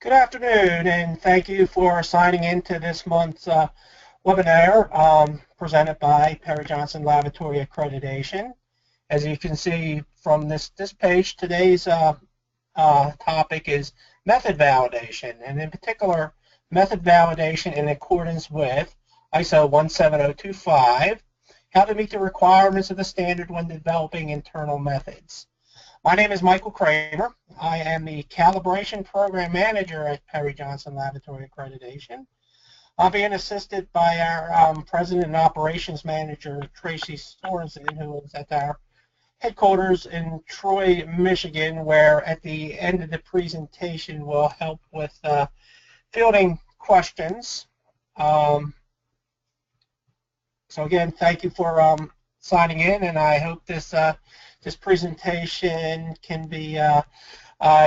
Good afternoon, and thank you for signing in to this month's webinar presented by Perry Johnson Laboratory Accreditation. As you can see from this page, today's topic is method validation, and in particular, method validation in accordance with ISO 17025, how to meet the requirements of the standard when developing internal methods. My name is Michael Kramer. I am the Calibration Program Manager at Perry Johnson Laboratory Accreditation. I'm being assisted by our President and Operations Manager, Tracy Sorensen, who is at our headquarters in Troy, Michigan, where at the end of the presentation we'll help with fielding questions. So again, thank you for signing in, and I hope this presentation can be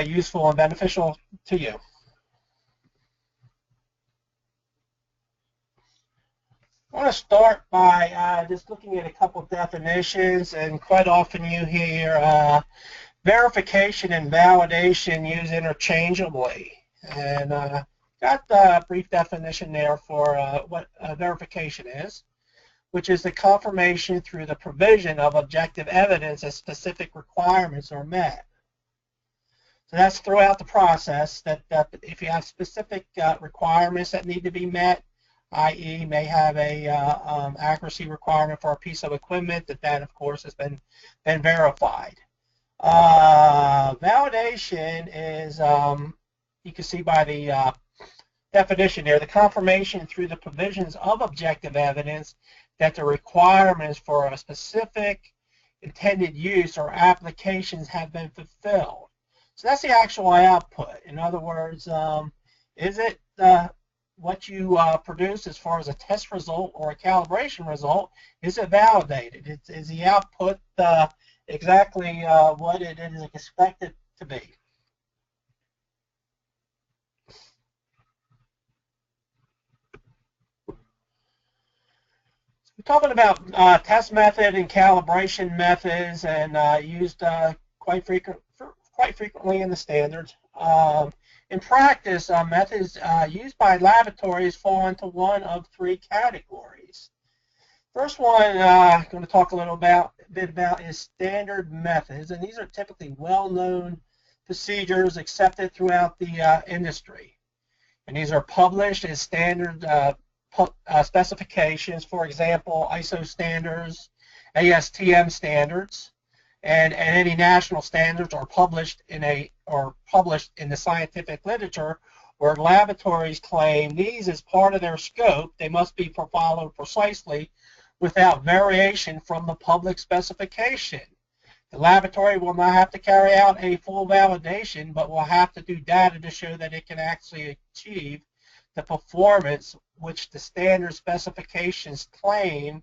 useful and beneficial to you. I want to start by just looking at a couple definitions, and quite often you hear verification and validation used interchangeably. And got a brief definition there for what verification is, which is the confirmation through the provision of objective evidence that specific requirements are met. So that's throughout the process, that if you have specific requirements that need to be met, i.e. may have a accuracy requirement for a piece of equipment, that of course has been verified. Validation is, you can see by the definition there, the confirmation through the provisions of objective evidence that the requirements for a specific intended use or applications have been fulfilled. So that's the actual output. In other words, is it what you produce as far as a test result or a calibration result, is it validated? Is the output exactly what it is expected to be? We're talking about test method and calibration methods, and used quite frequently in the standards. In practice, methods used by laboratories fall into one of three categories. First one I'm going to talk a little bit about is standard methods, and these are typically well-known procedures accepted throughout the industry. And these are published as standard specifications, for example, ISO standards, ASTM standards, and any national standards are published in the scientific literature, where laboratories claim these as part of their scope. They must be followed precisely without variation from the public specification. The laboratory will not have to carry out a full validation, but will have to do data to show that it can actually achieve the performance which the standard specifications claim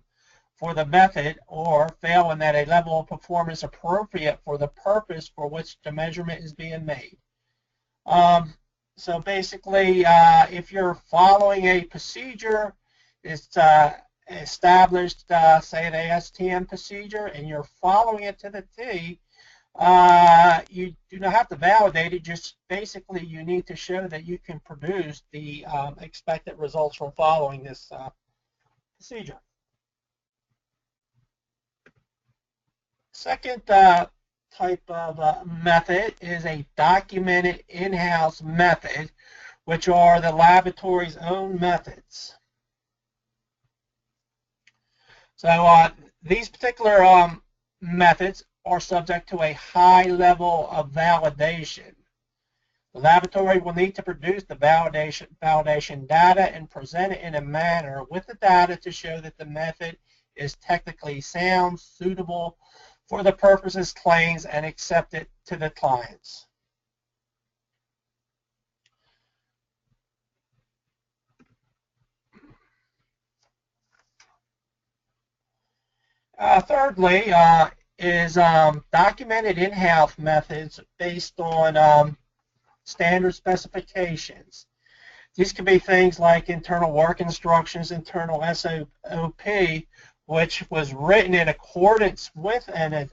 for the method, or fail in that a level of performance appropriate for the purpose for which the measurement is being made. So basically, if you're following a procedure, it's established, say an ASTM procedure, and you're following it to the T, you do not have to validate it, just basically you need to show that you can produce the expected results from following this procedure. Second type of method is a documented in-house method, which are the laboratory's own methods. So these particular methods are subject to a high level of validation. The laboratory will need to produce the validation data and present it in a manner with the data to show that the method is technically sound, suitable for the purposes claims, and accepted to the clients. Thirdly is documented in-house methods based on standard specifications. These can be things like internal work instructions, internal SOP, which was written in accordance with an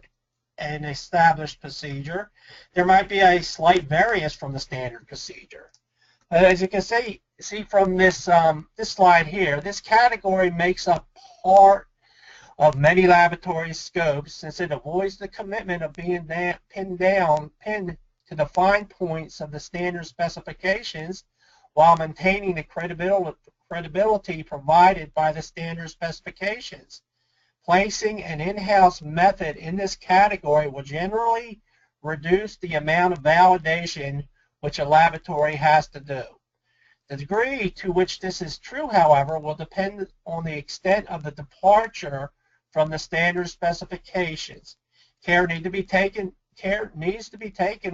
established procedure. There might be a slight variance from the standard procedure. As you can see from this this slide here, this category makes up part of many laboratory scopes since it avoids the commitment of being pinned to the fine points of the standard specifications while maintaining the credibility provided by the standard specifications. Placing an in-house method in this category will generally reduce the amount of validation which a laboratory has to do. The degree to which this is true, however, will depend on the extent of the departure from the standard specifications. Care needs to be taken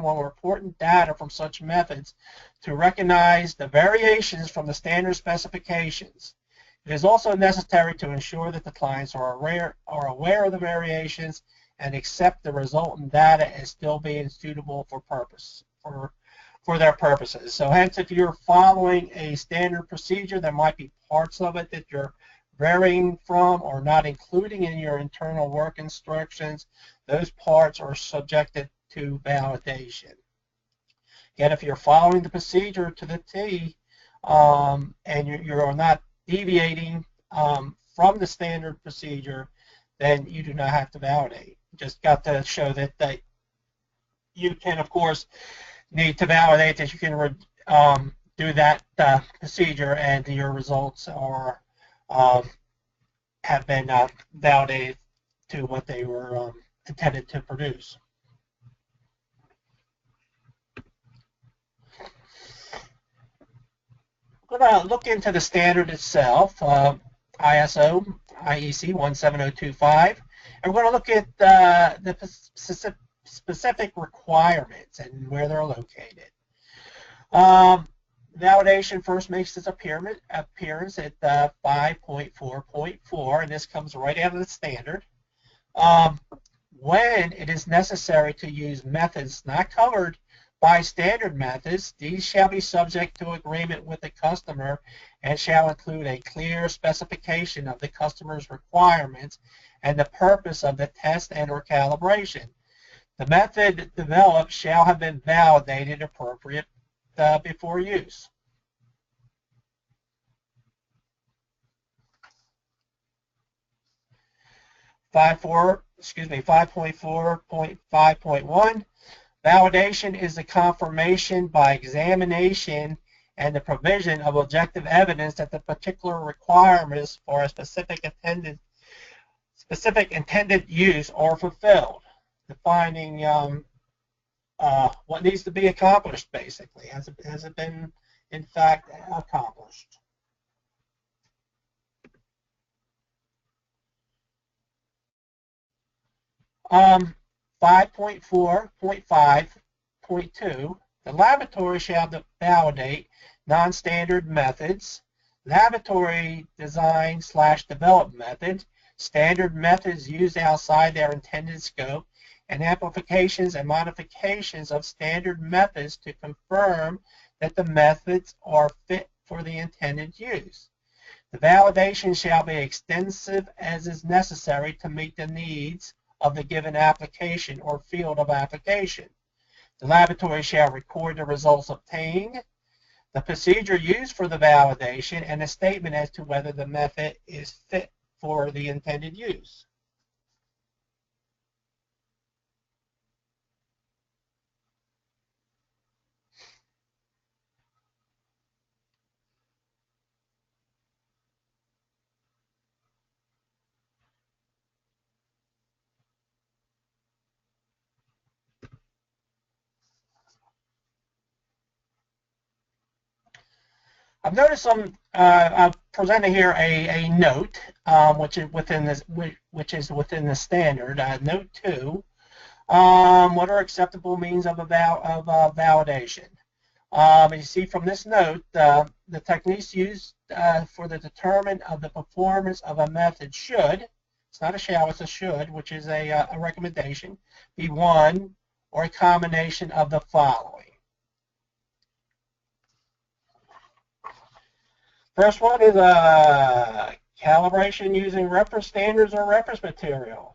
when reporting data from such methods to recognize the variations from the standard specifications. It is also necessary to ensure that the clients are aware of the variations and accept the resultant data as still being suitable for their purposes. So hence, if you're following a standard procedure, there might be parts of it that you're varying from or not including in your internal work instructions. Those parts are subjected to validation. Again, if you're following the procedure to the T and you're not deviating from the standard procedure, then you do not have to validate. You just got to show that you can, of course, need to validate that you can do that procedure and your results are have been validated to what they were intended to produce. We're going to look into the standard itself, ISO IEC 17025, and we're going to look at the specific requirements and where they're located. Validation first makes its appearance at 5.4.4, and this comes right out of the standard. When it is necessary to use methods not covered by standard methods, these shall be subject to agreement with the customer and shall include a clear specification of the customer's requirements and the purpose of the test and or calibration. The method developed shall have been validated appropriate before use. Five point 4.5.1. Validation is the confirmation by examination and the provision of objective evidence that the particular requirements for a specific intended use are fulfilled. Defining what needs to be accomplished, basically. Has it been, in fact, accomplished? Um, 5.4.5.2, the laboratory shall validate non-standard methods, laboratory design/develop methods, standard methods used outside their intended scope, and amplifications and modifications of standard methods to confirm that the methods are fit for the intended use. The validation shall be extensive as is necessary to meet the needs of the given application or field of application. The laboratory shall record the results obtained, the procedure used for the validation, and a statement as to whether the method is fit for the intended use. I've noticed I've presented here a note, which is within the standard. Note 2. What are acceptable means of validation? You see from this note, the techniques used for the determination of the performance of a method should, it's not a shall, it's a should, which is a recommendation, be one or a combination of the following. First one is calibration using reference standards or reference materials.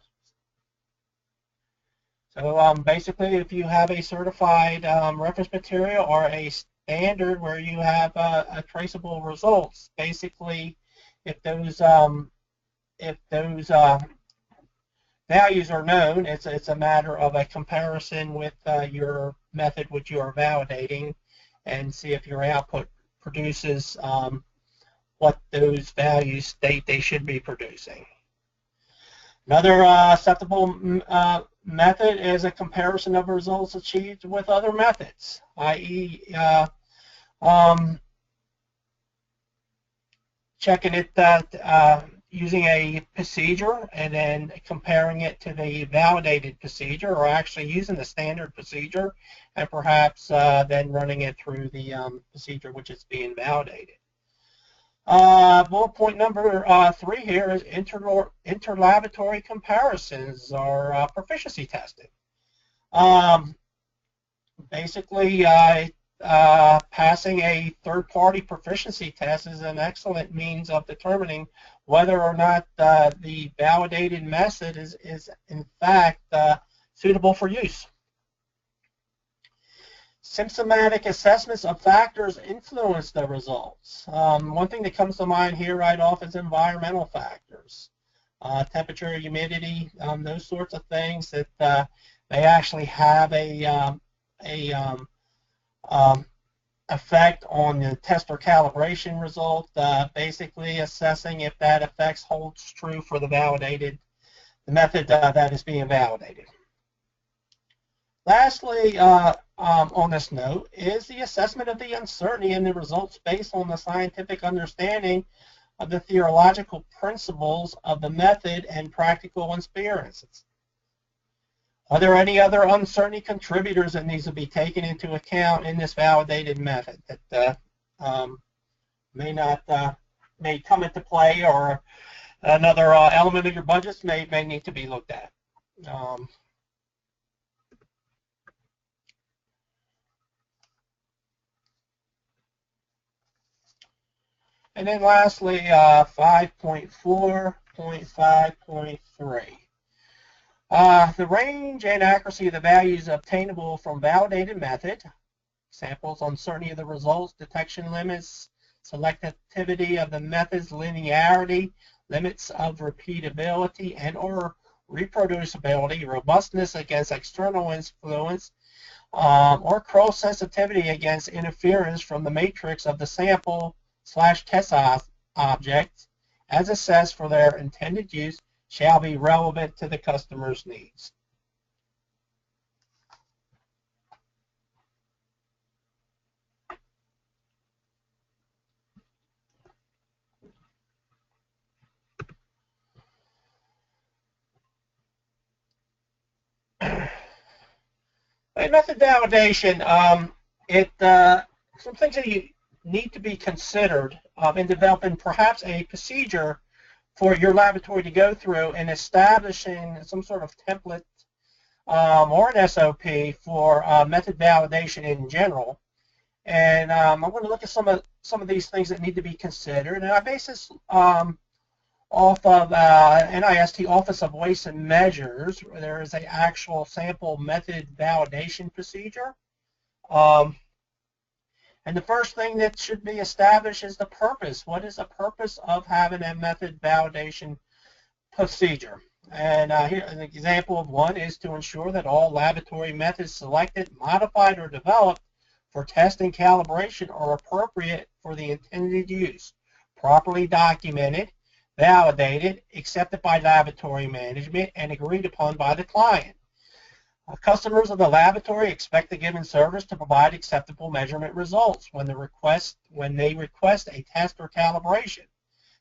So basically, if you have a certified reference material or a standard where you have a traceable results. Basically, if those values are known, it's a matter of a comparison with your method which you are validating, and see if your output produces what those values state they should be producing. Another acceptable method is a comparison of results achieved with other methods, i.e. Checking it using a procedure and then comparing it to the validated procedure, or actually using the standard procedure and perhaps then running it through the procedure which is being validated. Bullet point number 3 here is interlaboratory comparisons or proficiency testing. Basically, passing a third-party proficiency test is an excellent means of determining whether or not the validated method is in fact suitable for use. Symptomatic assessments of factors influence the results. One thing that comes to mind here right off is environmental factors, temperature, humidity, those sorts of things that they actually have a effect on the test or calibration result, basically assessing if that effect holds true for the method that is being validated. Lastly, on this note, is the assessment of the uncertainty in the results based on the scientific understanding of the theoretical principles of the method and practical experiences. Are there any other uncertainty contributors that needs to be taken into account in this validated method that may come into play, or another element of your budgets may need to be looked at? And then lastly, 5.4.5.3. The range and accuracy of the values obtainable from validated method, samples, uncertainty of the results, detection limits, selectivity of the method's linearity, limits of repeatability and or reproducibility, robustness against external influence, or cross sensitivity against interference from the matrix of the sample/test objects as assessed for their intended use shall be relevant to the customer's needs. In method validation, some things that you need to be considered in developing perhaps a procedure for your laboratory to go through in establishing some sort of template or an SOP for method validation in general. And I'm going to look at some of these things that need to be considered. And I base this off of NIST Office of Weights and Measures, where there is an actual sample method validation procedure. And the first thing that should be established is the purpose. What is the purpose of having a method validation procedure? And here an example of one is to ensure that all laboratory methods selected, modified, or developed for testing calibration are appropriate for the intended use, properly documented, validated, accepted by laboratory management, and agreed upon by the client. Customers of the laboratory expect the given service to provide acceptable measurement results when they request a test or calibration.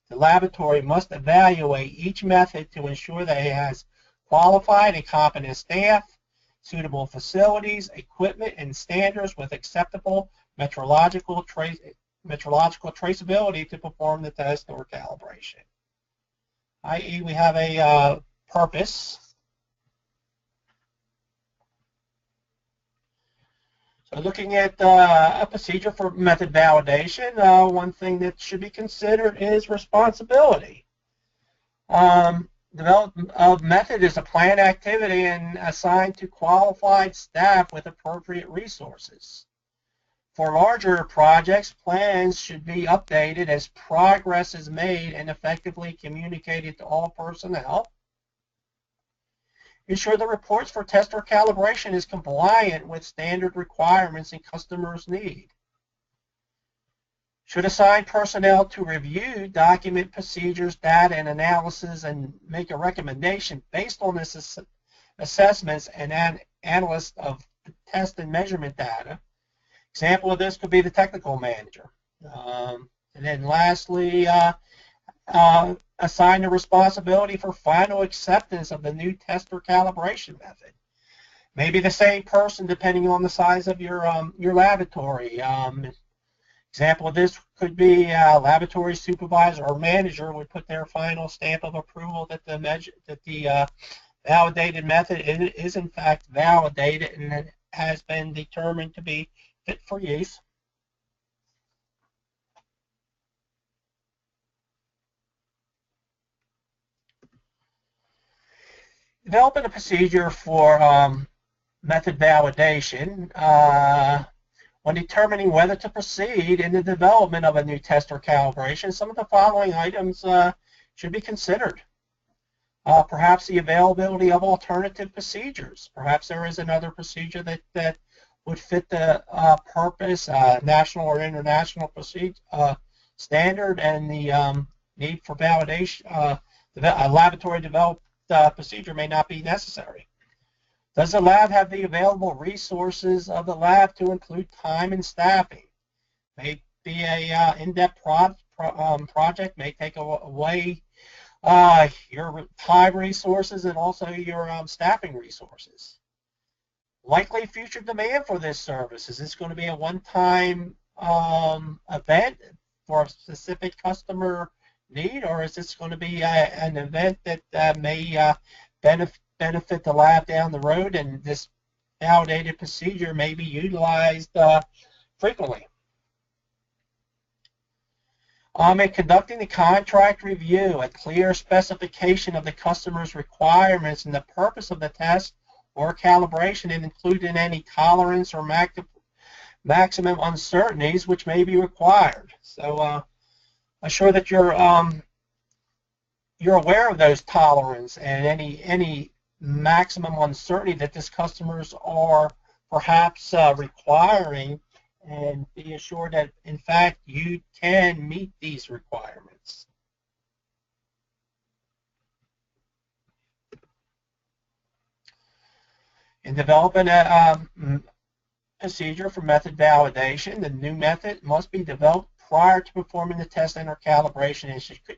The laboratory must evaluate each method to ensure that it has qualified and competent staff, suitable facilities, equipment, and standards with acceptable metrological traceability to perform the test or calibration. I.e., we have a purpose. So looking at a procedure for method validation, one thing that should be considered is responsibility. Development of method is a planned activity and assigned to qualified staff with appropriate resources. For larger projects, plans should be updated as progress is made and effectively communicated to all personnel. Ensure the reports for test or calibration is compliant with standard requirements and customers' need. Should assign personnel to review, document procedures, data, and analysis, and make a recommendation based on this assessments and analysis of test and measurement data. Example of this could be the technical manager. And then lastly, assign the responsibility for final acceptance of the new test or calibration method. Maybe the same person depending on the size of your laboratory. Example of this could be laboratory supervisor or manager would put their final stamp of approval that the validated method is in fact validated and has been determined to be fit for use. Developing a procedure for method validation. When determining whether to proceed in the development of a new test or calibration, some of the following items should be considered. Perhaps the availability of alternative procedures. Perhaps there is another procedure that would fit the purpose, national or international standard, and the need for validation. A laboratory developed procedure may not be necessary. Does the lab have the available resources of the lab to include time and staffing? May be a in-depth project, may take away your time resources and also your staffing resources. Likely future demand for this service. Is this going to be a one-time event for a specific customer need, or is this going to be an event that may benefit the lab down the road, and this validated procedure may be utilized frequently? In conducting the contract review, a clear specification of the customer's requirements and the purpose of the test or calibration, and including any tolerance or maximum uncertainties which may be required. So assure that you're aware of those tolerance and any maximum uncertainty that these customers are perhaps requiring, and be assured that in fact you can meet these requirements. In developing a procedure for method validation, the new method must be developed prior to performing the test and or calibration,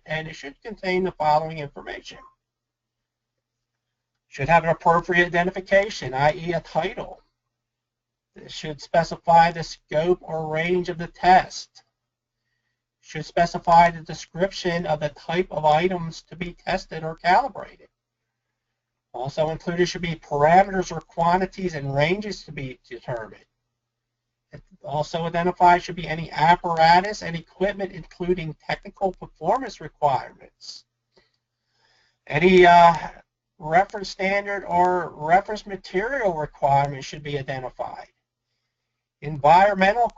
and it should contain the following information. Should have an appropriate identification, i.e. a title. It should specify the scope or range of the test. Should specify the description of the type of items to be tested or calibrated. Also included should be parameters or quantities and ranges to be determined. It also identified should be any apparatus and equipment, including technical performance requirements. Any reference standard or reference material requirements should be identified. Environmental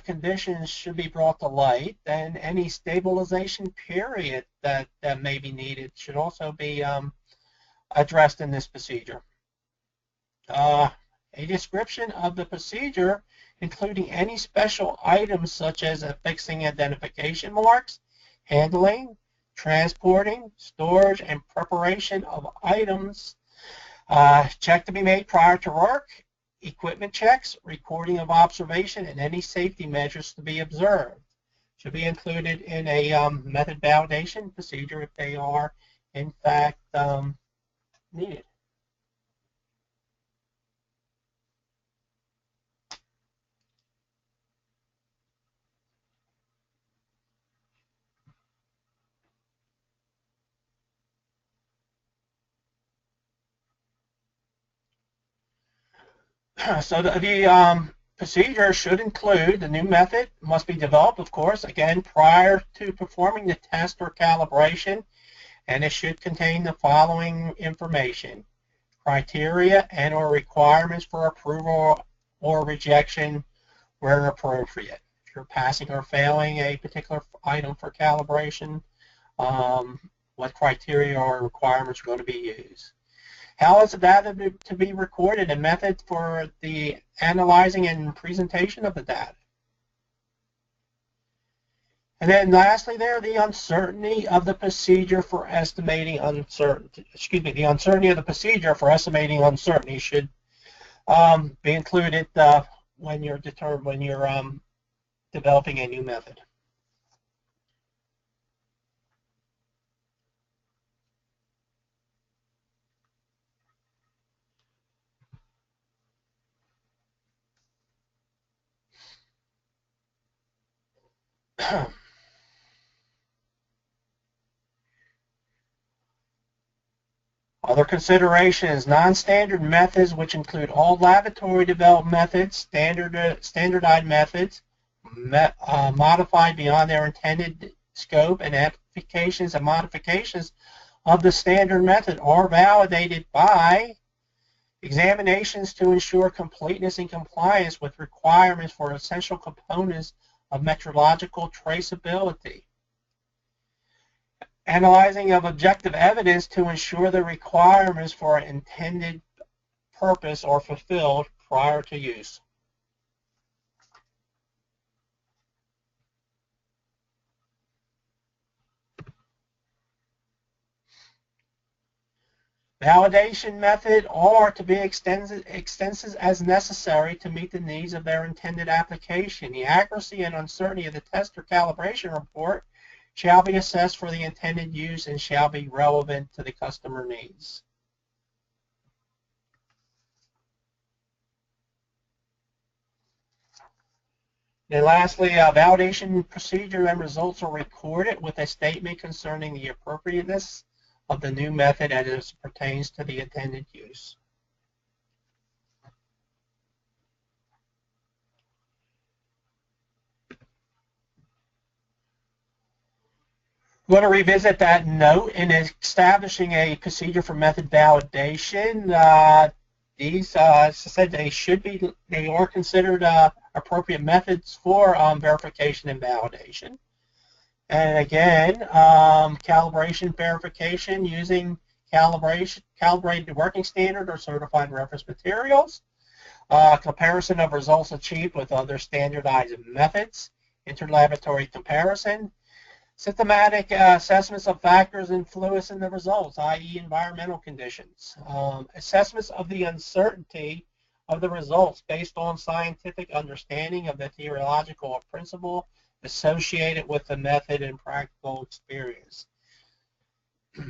conditions should be brought to light, and any stabilization period that may be needed should also be addressed in this procedure. A description of the procedure, including any special items such as affixing identification marks, handling, transporting, storage, and preparation of items. Check to be made prior to work, equipment checks, recording of observation, and any safety measures to be observed should be included in a method validation procedure if they are in fact needed. So the procedure should include the new method, must be developed, of course, again, prior to performing the test or calibration, and it should contain the following information: criteria and or requirements for approval or rejection where appropriate. If you're passing or failing a particular item for calibration, what criteria or requirements are going to be used. How is the data to be recorded and methods for the analyzing and presentation of the data. And then lastly the uncertainty of the procedure for estimating uncertainty. The uncertainty of the procedure for estimating uncertainty should be included when you're developing a new method. Other considerations: non-standard methods, which include all laboratory developed methods, standardized methods, modified beyond their intended scope, and applications and modifications of the standard method are validated by examinations to ensure completeness and compliance with requirements for essential components of metrological traceability. Analyzing of objective evidence to ensure the requirements for an intended purpose are fulfilled prior to use. Validation method are to be extensive as necessary to meet the needs of their intended application. The accuracy and uncertainty of the test or calibration report shall be assessed for the intended use and shall be relevant to the customer needs. And lastly, validation procedure and results are recorded with a statement concerning the appropriateness of the new method as it pertains to the intended use. We're going to revisit that note in establishing a procedure for method validation. These, as I said, they are considered appropriate methods for verification and validation. And again, calibration verification using calibrated working standard or certified reference materials. Comparison of results achieved with other standardized methods. Interlaboratory comparison. Systematic assessments of factors influencing the results, i.e. environmental conditions. Assessments of the uncertainty of the results based on scientific understanding of the theoretical principle associated with the method and practical experience. There's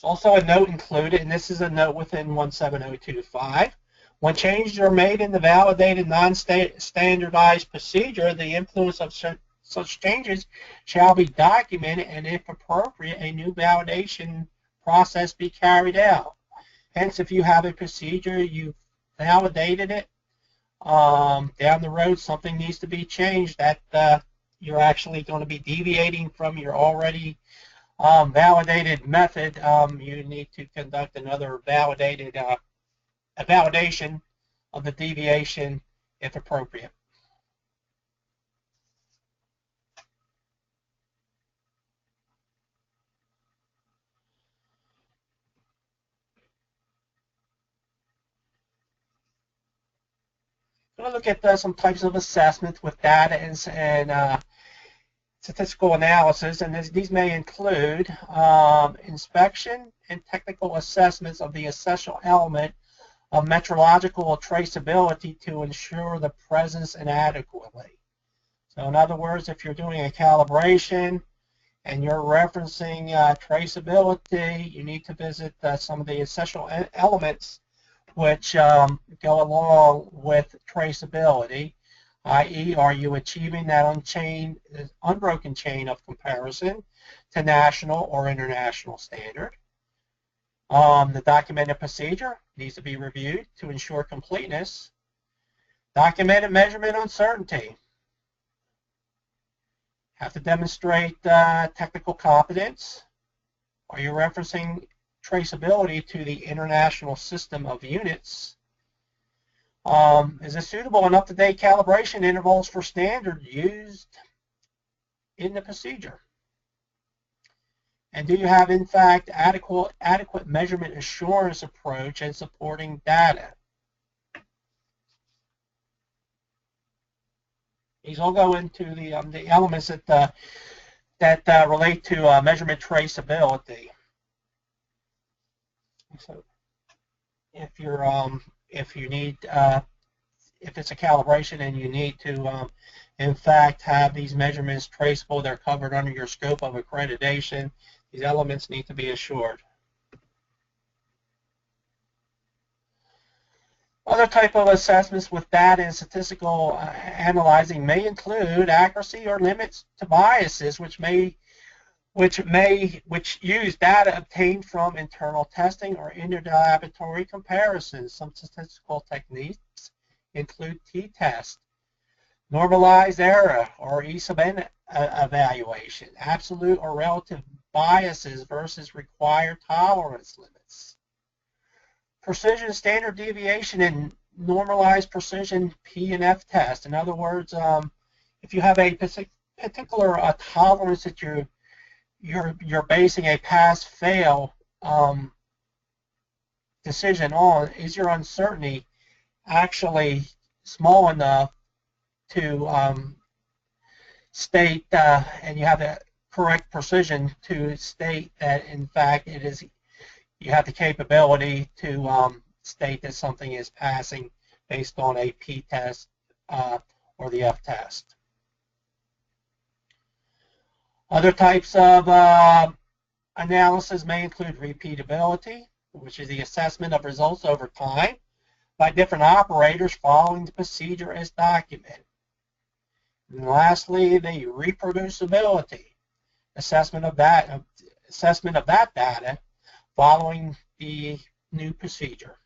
also a note included, and this is a note within 17025. When changes are made in the validated non-standardized procedure, the influence of such changes shall be documented, and if appropriate, a new validation process be carried out. Hence, if you have a procedure, you've validated it, down the road something needs to be changed, that you're actually going to be deviating from your already validated method, you need to conduct another validation of the deviation if appropriate. We're going to look at some types of assessments with data and statistical analysis, and these may include inspection and technical assessments of the essential element of metrological traceability to ensure the presence and adequacy. So in other words, if you're doing a calibration and you're referencing traceability, you need to visit some of the essential elements which go along with traceability, i.e. are you achieving that unbroken chain of comparison to national or international standard? The documented procedure needs to be reviewed to ensure completeness. Documented measurement uncertainty. Have to demonstrate technical competence. Are you referencing traceability to the international system of units? Is it suitable and up-to-date calibration intervals for standard used in the procedure? And do you have, in fact, adequate measurement assurance approach and supporting data? These all go into the elements that relate to measurement traceability. So, if you need if it's a calibration and you need to in fact have these measurements traceable, they're covered under your scope of accreditation. These elements need to be assured. Other type of assessments with data and statistical analyzing may include accuracy or limits to biases, which use data obtained from internal testing or inter-laboratory comparisons. Some statistical techniques include t-test, normalized error or E sub n evaluation, absolute or relative biases versus required tolerance limits, precision standard deviation and normalized precision P and F test. In other words, if you have a particular tolerance that you're basing a pass-fail decision on, is your uncertainty actually small enough to state, and you have the correct precision to state that in fact it is, you have the capability to state that something is passing based on a p-test or the f-test. Other types of analysis may include repeatability, which is the assessment of results over time by different operators following the procedure as documented. And lastly, the reproducibility, assessment of that data following the new procedure.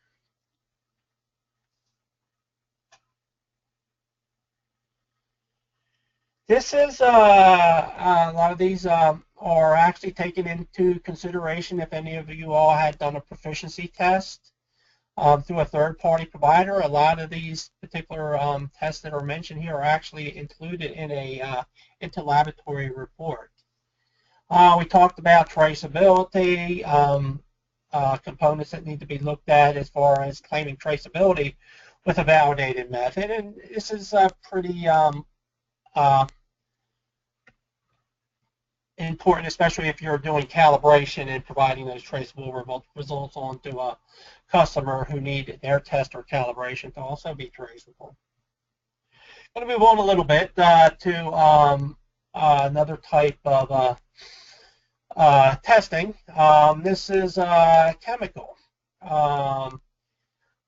This is a lot of these are actually taken into consideration if any of you all had done a proficiency test through a third-party provider. A lot of these particular tests that are mentioned here are actually included in a interlaboratory report. We talked about traceability, components that need to be looked at as far as claiming traceability with a validated method, and this is pretty important, especially if you're doing calibration and providing those traceable results onto a customer who need their test or calibration to also be traceable. I'm going to move on a little bit to another type of testing. This is chemical. I'm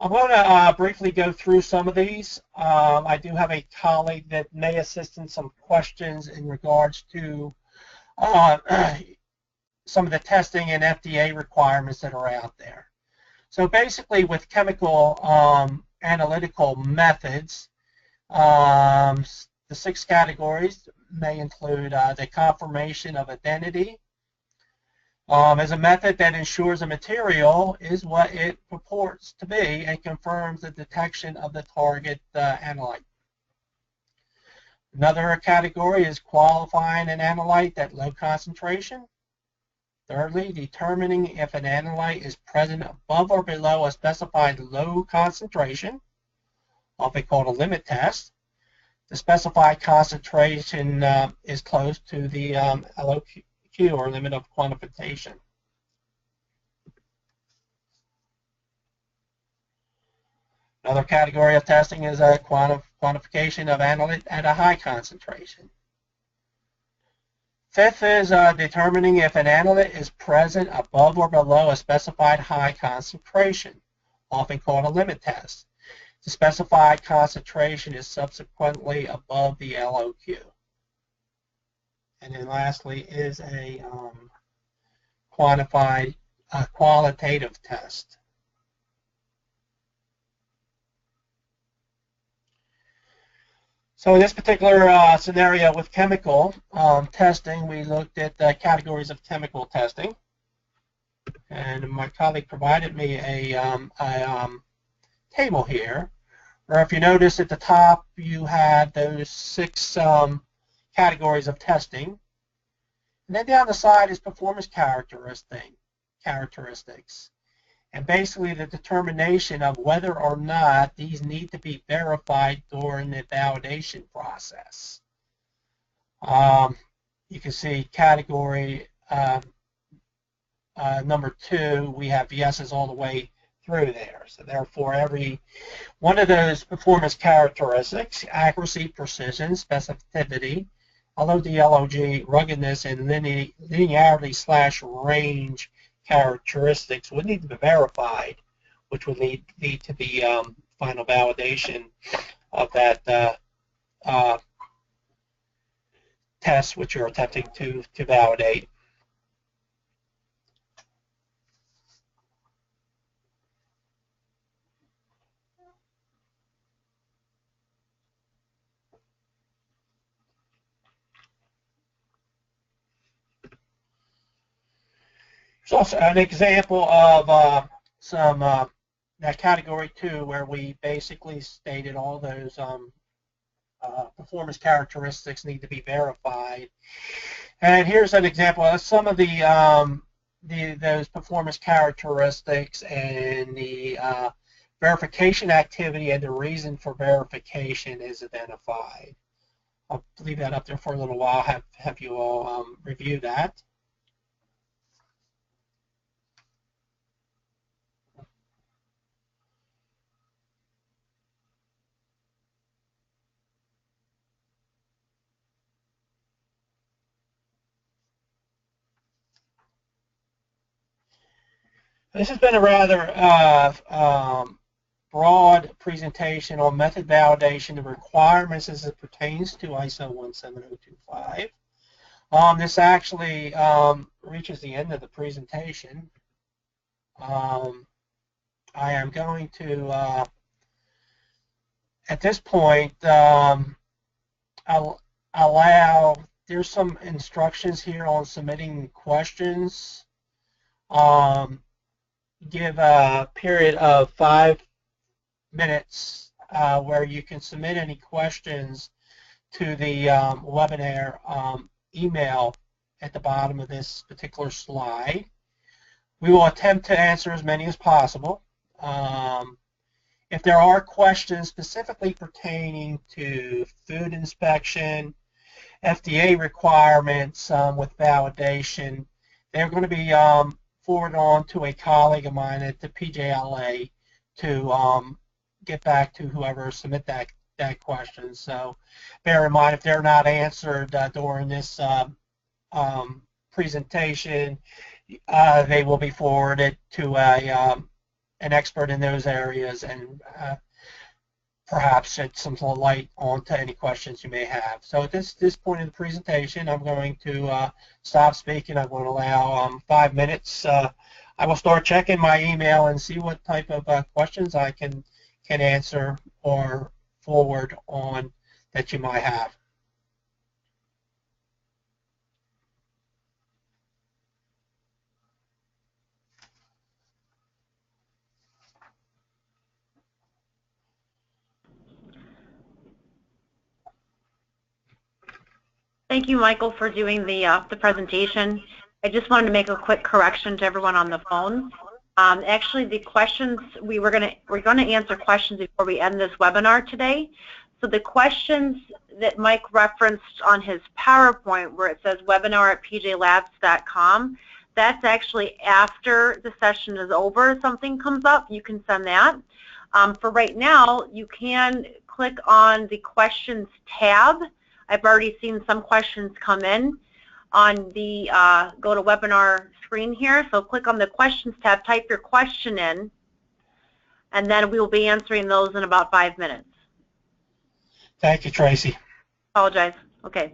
going to briefly go through some of these. I do have a colleague that may assist in some questions in regards to some of the testing and FDA requirements that are out there. So basically with chemical analytical methods, the 6 categories may include the confirmation of identity as a method that ensures a material is what it purports to be and confirms the detection of the target analyte. Another category is qualifying an analyte at low concentration. Thirdly, determining if an analyte is present above or below a specified low concentration, often called a limit test. The specified concentration is close to the LOQ, or limit of quantification. Another category of testing is a quantification of analyte at a high concentration. Fifth is determining if an analyte is present above or below a specified high concentration, often called a limit test. The specified concentration is subsequently above the LOQ. And then lastly is a qualitative test. So in this particular scenario with chemical testing, we looked at the categories of chemical testing. And my colleague provided me a table here Or if you notice at the top, you have those 6 categories of testing. And then down the side is performance characteristics. And basically the determination of whether or not these need to be verified during the validation process. You can see category number 2, we have yeses all the way through there. So therefore, every one of those performance characteristics, accuracy, precision, specificity, LOD, ruggedness, and linearity/range characteristics would need to be verified, which would lead to the final validation of that test which you're attempting to validate. There's also an example of some that category 2 where we basically stated all those performance characteristics need to be verified. And here's an example of some of those performance characteristics and the verification activity and the reason for verification is identified. I'll leave that up there for a little while, have you all review that. This has been a rather broad presentation on method validation of requirements as it pertains to ISO 17025. This actually reaches the end of the presentation. I am going to, at this point, allow, there's some instructions here on submitting questions. Give a period of 5 minutes where you can submit any questions to the webinar email at the bottom of this particular slide. We will attempt to answer as many as possible. If there are questions specifically pertaining to food inspection, FDA requirements with validation, they're going to be forwarded on to a colleague of mine at the PJLA to get back to whoever submit that question. So bear in mind, if they're not answered during this presentation, they will be forwarded to an expert in those areas and perhaps shed some light onto any questions you may have. So at this point in the presentation, I'm going to stop speaking. I'm going to allow 5 minutes. I will start checking my email and see what type of questions I can answer or forward on that you might have. Thank you, Michael, for doing the presentation. I just wanted to make a quick correction to everyone on the phone. Actually, the questions we're going to answer questions before we end this webinar today. So the questions that Mike referenced on his PowerPoint, where it says webinar@pjlabs.com, that's actually after the session is over. If something comes up, you can send that. For right now, you can click on the questions tab. I've already seen some questions come in on the go to webinar screen here. So click on the questions tab, type your question in, and then we will be answering those in about 5 minutes. Thank you, Tracy. Apologize. Okay.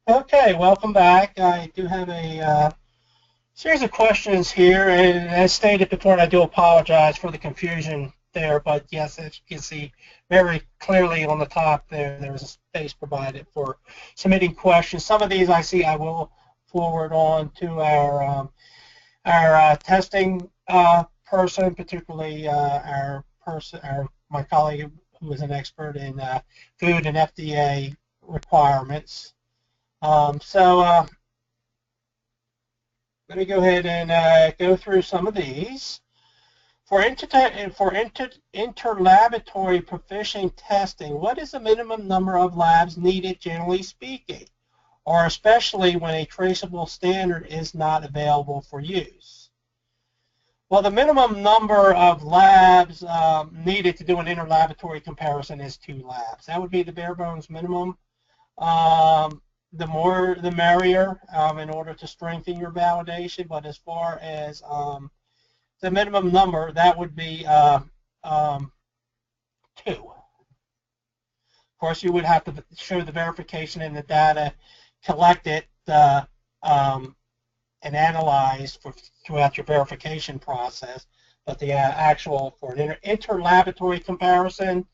Okay, welcome back. I do have a series of questions here, and as stated before, I do apologize for the confusion there, but yes, as you can see very clearly on the top there's a space provided for submitting questions. Some of these I see I will forward on to our testing person, particularly my colleague who is an expert in food and FDA requirements. So let me go ahead and go through some of these. For interlaboratory proficient testing, what is the minimum number of labs needed, generally speaking, or especially when a traceable standard is not available for use? Well, the minimum number of labs needed to do an interlaboratory comparison is 2 labs. That would be the bare bones minimum. The more the merrier in order to strengthen your validation, but as far as the minimum number, that would be 2. Of course, you would have to show the verification in the data collected and analyzed throughout your verification process, but the actual for an interlaboratory comparison,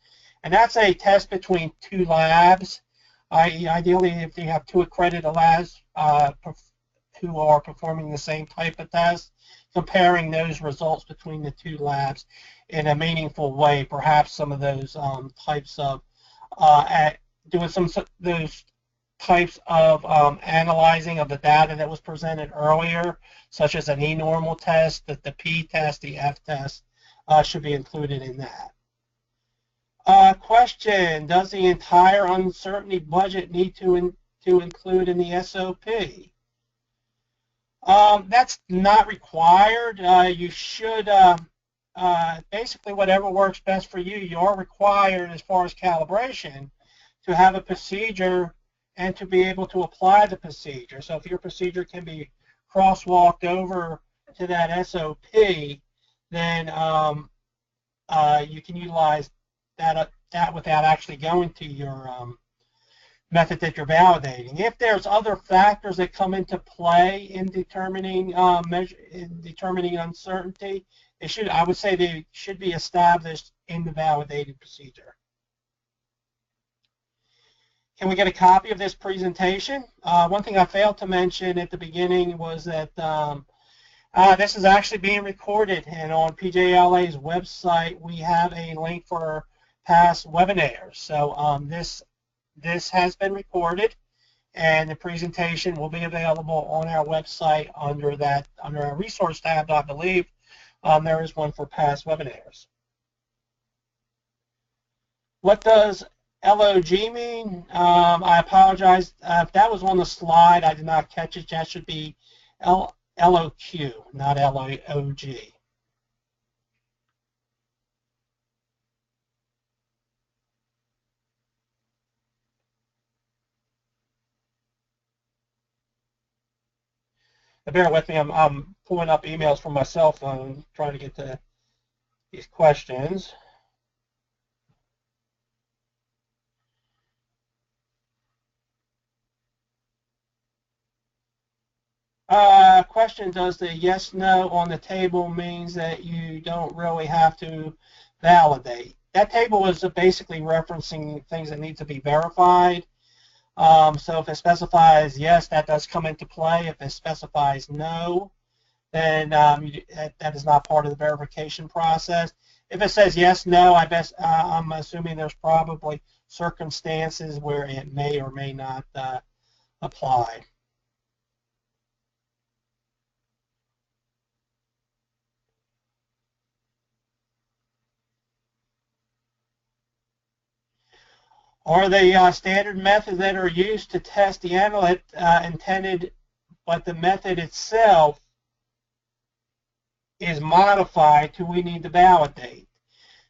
and that's a test between 2 labs. Ideally, if you have 2 accredited labs who are performing the same type of test, comparing those results between the 2 labs in a meaningful way, perhaps some of those types of doing some those types of analyzing of the data that was presented earlier, such as an E-normal test, the P-test, the F-test, should be included in that. Question, does the entire uncertainty budget need to include in the SOP? That's not required. You should, basically whatever works best for you, you're required as far as calibration to have a procedure and to be able to apply the procedure. So if your procedure can be crosswalked over to that SOP, then you can utilize that without actually going to your method that you're validating. If there's other factors that come into play in determining uncertainty, I would say they should be established in the validated procedure. Can we get a copy of this presentation? One thing I failed to mention at the beginning was that this is actually being recorded, and on PJLA's website we have a link for past webinars. So this has been recorded, and the presentation will be available on our website under our resource tab, I believe. There is one for past webinars. What does LOG mean? I apologize. If that was on the slide, I did not catch it. That should be LOQ, not LOG. Bear with me. I'm pulling up emails from my cell phone, trying to get to these questions. Question, does the yes, no on the table means that you don't really have to validate? That table is basically referencing things that need to be verified. So if it specifies yes, that does come into play. If it specifies no, then that is not part of the verification process. If it says yes, no, I'm assuming there's probably circumstances where it may or may not apply. Are the standard methods that are used to test the analyte intended, but the method itself is modified to we need to validate?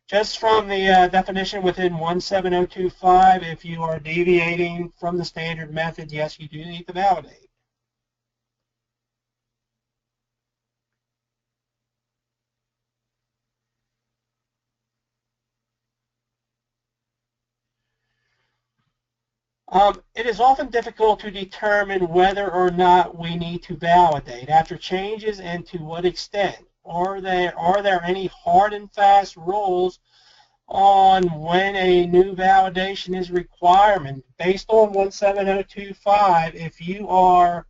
Just from the definition within 17025, if you are deviating from the standard method, yes, you do need to validate. It is often difficult to determine whether or not we need to validate after changes and to what extent. Are there any hard and fast rules on when a new validation is requirement? Based on 17025, if you are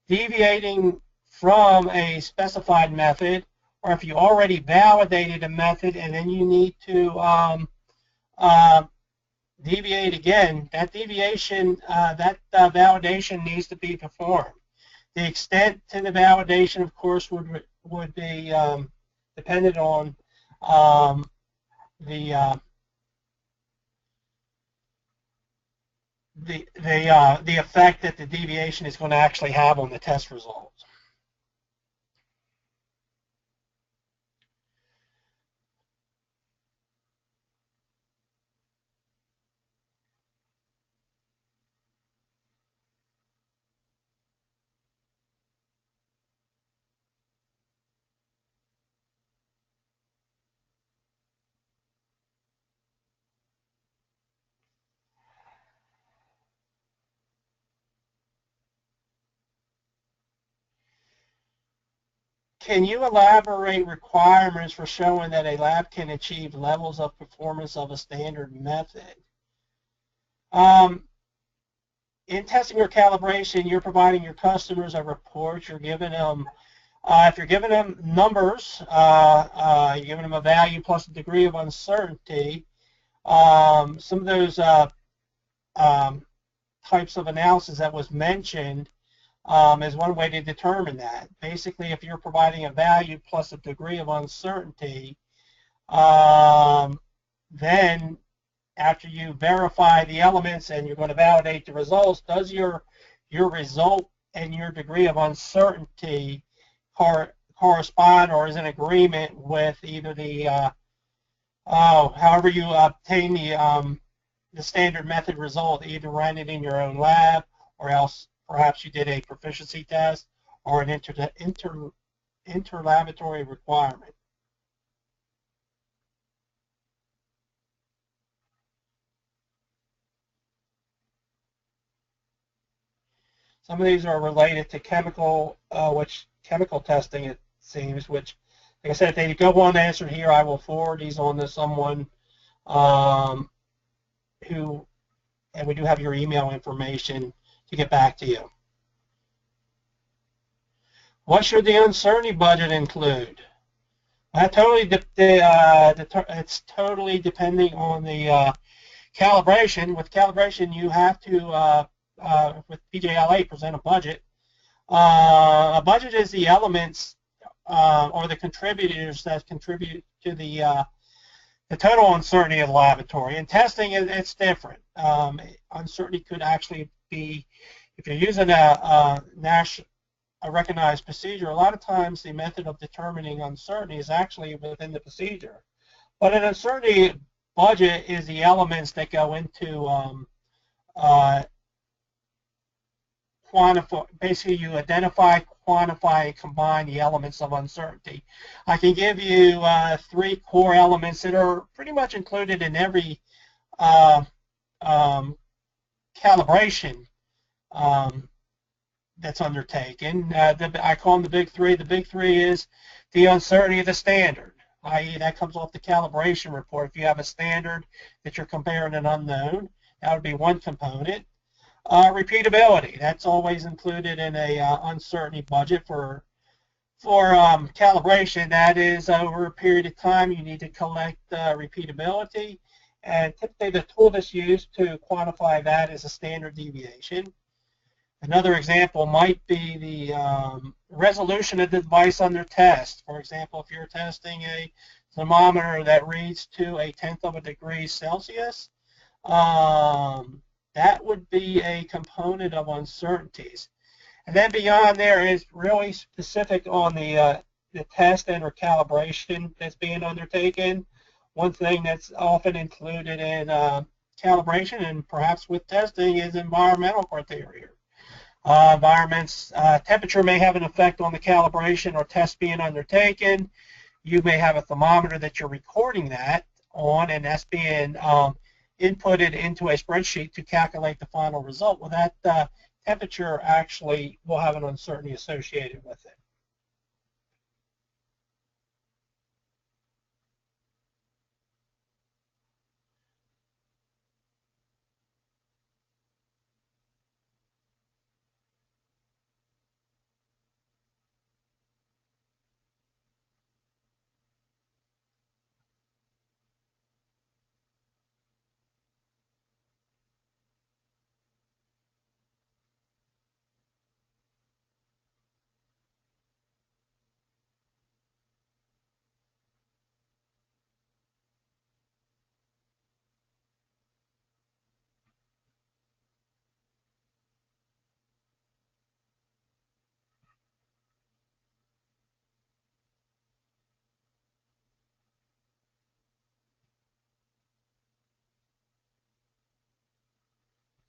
deviating from a specified method, or if you already validated a method and then you need to deviate again, that deviation, validation needs to be performed. The extent to the validation, of course, would be dependent on the effect that the deviation is going to actually have on the test results. Can you elaborate requirements for showing that a lab can achieve levels of performance of a standard method? In testing or calibration, you're providing your customers a report. You're giving them, if you're giving them numbers, you're giving them a value plus a degree of uncertainty. Some of those types of analysis that was mentioned is one way to determine that. Basically, if you're providing a value plus a degree of uncertainty, then after you verify the elements and you're going to validate the results, does your result and your degree of uncertainty correspond or is in agreement with either the however you obtain the standard method result, either ran it in your own lab or else perhaps you did a proficiency test or an interlaboratory requirement. Some of these are related to chemical testing, it seems, which, like I said, if they go unanswered here, I will forward these on to someone who, and we do have your email information to get back to you. What should the uncertainty budget include? That it's totally depending on the calibration. With calibration, you have to, with PJLA, present a budget. A budget is the elements or the contributors that contribute to the total uncertainty of the laboratory. In testing, it's different. Uncertainty could actually be, if you're using a recognized procedure, a lot of times the method of determining uncertainty is actually within the procedure. But an uncertainty budget is the elements that go into quantify. Basically, you identify, quantify, and combine the elements of uncertainty. I can give you 3 core elements that are pretty much included in every calibration that's undertaken. I call them the big 3. The big 3 is the uncertainty of the standard, i.e. that comes off the calibration report. If you have a standard that you're comparing an unknown, that would be one component. Repeatability, that's always included in a uncertainty budget for calibration. That is, over a period of time, you need to collect repeatability, and typically the tool that's used to quantify that is a standard deviation. Another example might be the resolution of the device under test. For example, if you're testing a thermometer that reads to 1/10 of a degree Celsius, that would be a component of uncertainties. And then beyond there is really specific on the test and or calibration that's being undertaken. One thing that's often included in calibration and perhaps with testing is environmental criteria. Temperature may have an effect on the calibration or test being undertaken. You may have a thermometer that you're recording that on, and that's being inputted into a spreadsheet to calculate the final result, well, that temperature actually will have an uncertainty associated with it.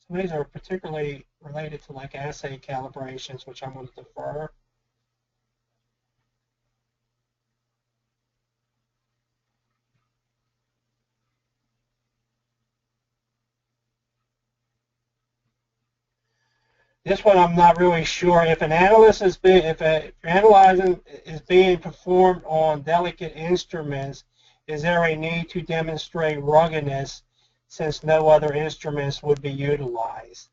So these are particularly related to like assay calibrations, which I'm going to defer. This one I'm not really sure. If an analyst is being, if analyzing is being performed on delicate instruments, is there a need to demonstrate ruggedness since no other instruments would be utilized?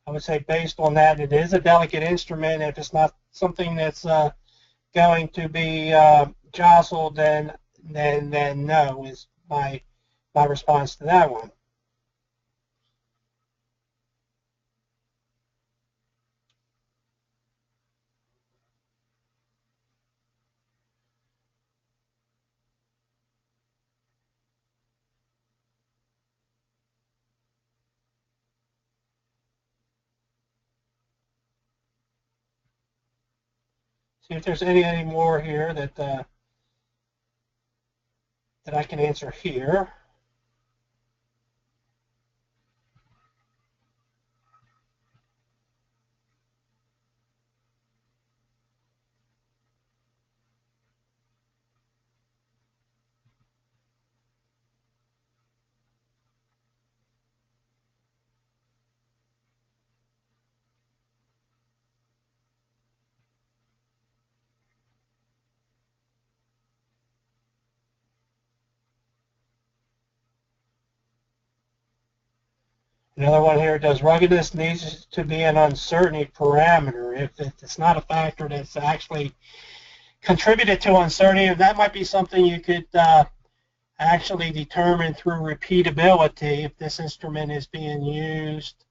I would say based on that, it is a delicate instrument. If it's not something that's going to be jostled, then no is my response to that one. See if there's any more here that that I can answer here. Another one here, does ruggedness needs to be an uncertainty parameter? If it's not a factor that's actually contributed to uncertainty, that might be something you could actually determine through repeatability if this instrument is being used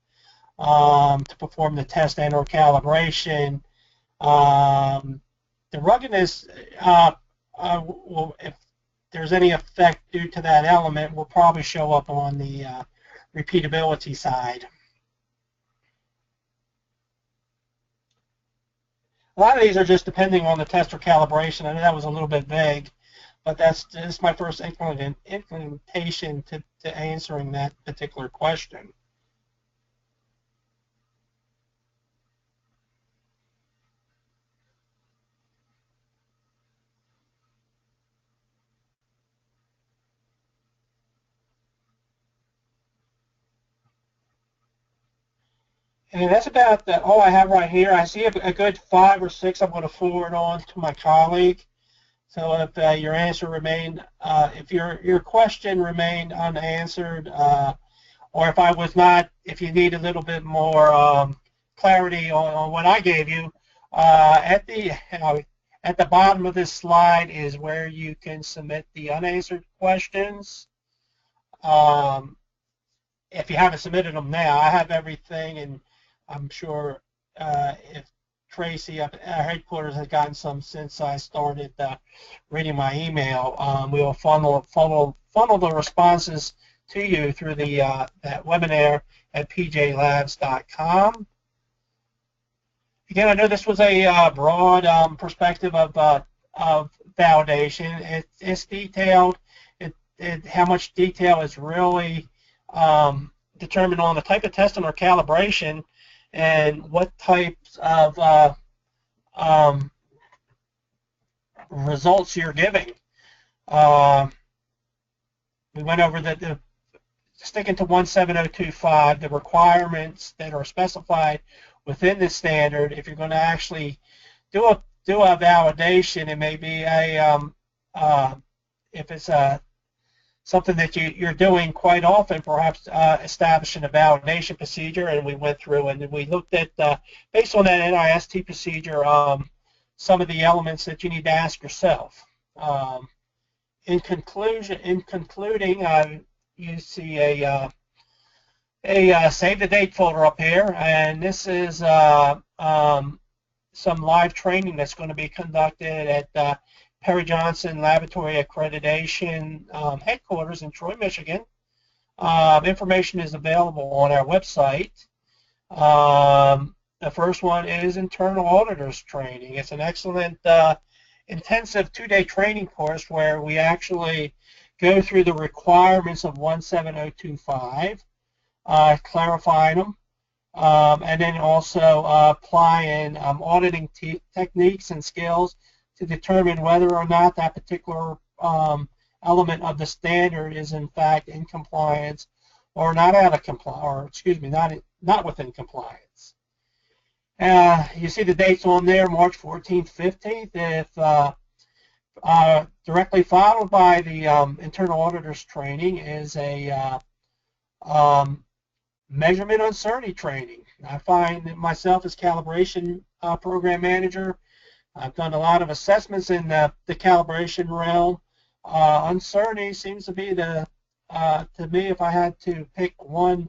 to perform the test and or calibration. The ruggedness, if there's any effect due to that element, will probably show up on the repeatability side. A lot of these are just depending on the test or calibration. I know that was a little bit vague, but that's my first inclination to answering that particular question. And that's about all I have right here. I see a good 5 or 6 I'm going to forward on to my colleague. So if your answer remained, if your question remained unanswered, or if I was not, if you need a little bit more clarity on what I gave you, at the bottom of this slide is where you can submit the unanswered questions. If you haven't submitted them now, I have everything, and I'm sure if Tracy up at our headquarters has gotten some since I started reading my email, we will funnel the responses to you through the that webinar at pjlabs.com. Again, I know this was a broad perspective of validation. It's detailed. How much detail is really determined on the type of testing or calibration and what types of results you're giving. We went over sticking to 17025, the requirements that are specified within the standard, if you're going to actually do a validation, it may be if it's something that you're doing quite often, perhaps establishing a validation procedure, and we went through and we looked at, based on that NIST procedure, some of the elements that you need to ask yourself. In concluding, you see a save the date folder up here, and this is some live training that's going to be conducted at Perry Johnson Laboratory Accreditation headquarters in Troy, Michigan. Information is available on our website. The first one is internal auditors training. It's an excellent intensive 2-day training course where we actually go through the requirements of 17025, clarifying them, and then also applying auditing techniques and skills to determine whether or not that particular element of the standard is in fact in compliance or not out of compliance, or excuse me, not within compliance. You see the dates on there, March 14th, 15th. If directly followed by the internal auditors training is a measurement uncertainty training. I find that myself as calibration program manager, I've done a lot of assessments in the calibration realm. Uncertainty seems to be to me, if I had to pick one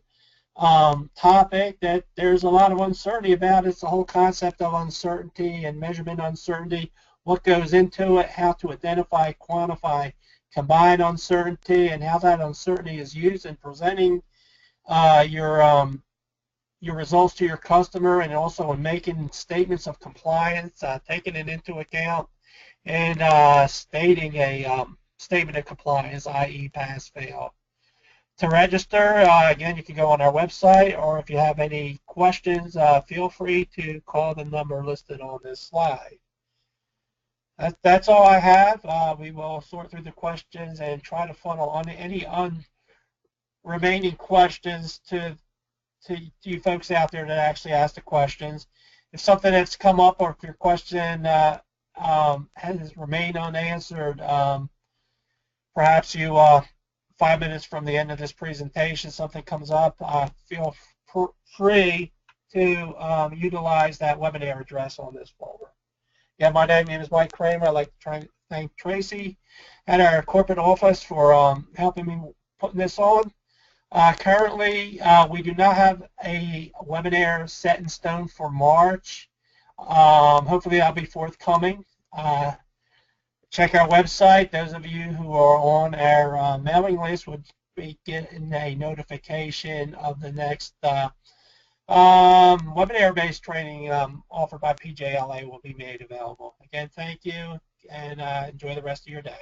topic that there's a lot of uncertainty about, it's the whole concept of uncertainty and measurement uncertainty, what goes into it, how to identify, quantify, combine uncertainty, and how that uncertainty is used in presenting your results to your customer, and also in making statements of compliance, taking it into account, and stating a statement of compliance, i.e. pass, fail. To register, again, you can go on our website, or if you have any questions, feel free to call the number listed on this slide. That's all I have. We will sort through the questions and try to funnel on any remaining questions to you folks out there that actually asked the questions. If something that's come up, or if your question has remained unanswered, perhaps you 5 minutes from the end of this presentation, something comes up, feel free to utilize that webinar address on this folder. Yeah, my name is Mike Kramer. I'd like to thank Tracy at our corporate office for helping me putting this on. Currently, we do not have a webinar set in stone for March. Hopefully that'll be forthcoming. Check our website. Those of you who are on our mailing list would be getting a notification of the next webinar-based training offered by PJLA will be made available. Again, thank you, and enjoy the rest of your day.